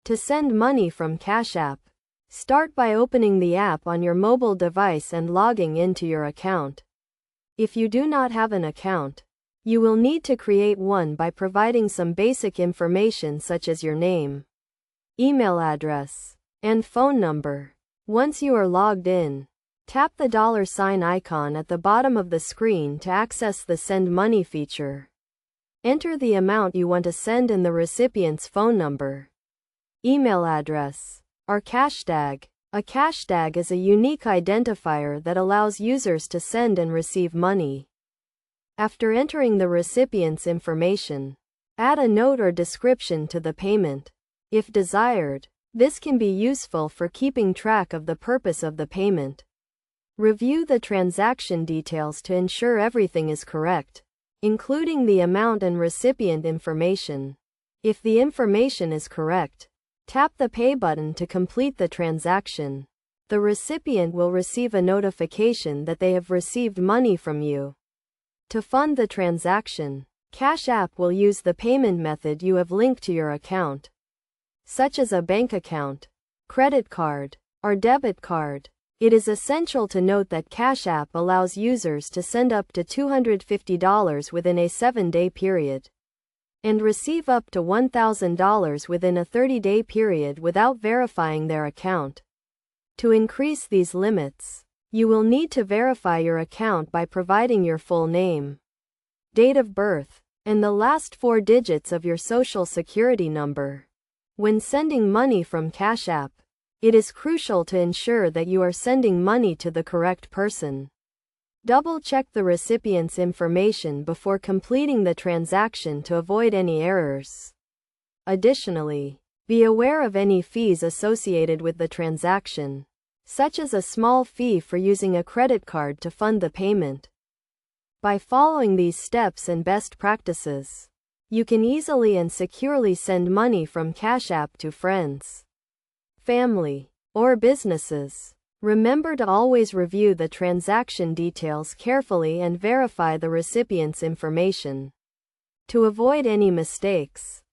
To send money from Cash App, start by opening the app on your mobile device and logging into your account. If you do not have an account, you will need to create one by providing some basic information such as your name, email address, and phone number. Once you are logged in, tap the $ icon at the bottom of the screen to access the Send Money feature. Enter the amount you want to send and the recipient's phone number, email address, or cash tag. A cash tag is a unique identifier that allows users to send and receive money. After entering the recipient's information, add a note or description to the payment. If desired, this can be useful for keeping track of the purpose of the payment. Review the transaction details to ensure everything is correct, including the amount and recipient information. If the information is correct, tap the Pay button to complete the transaction. The recipient will receive a notification that they have received money from you. To fund the transaction, Cash App will use the payment method you have linked to your account, such as a bank account, credit card, or debit card. It is essential to note that Cash App allows users to send up to $250 within a 7-day period and receive up to $1,000 within a 30-day period without verifying their account. To increase these limits, you will need to verify your account by providing your full name, date of birth, and the last 4 digits of your social security number. When sending money from Cash App, it is crucial to ensure that you are sending money to the correct person. Double-check the recipient's information before completing the transaction to avoid any errors. Additionally, be aware of any fees associated with the transaction, such as a small fee for using a credit card to fund the payment. By following these steps and best practices, you can easily and securely send money from Cash App to friends, family, or businesses. Remember to always review the transaction details carefully and verify the recipient's information to avoid any mistakes.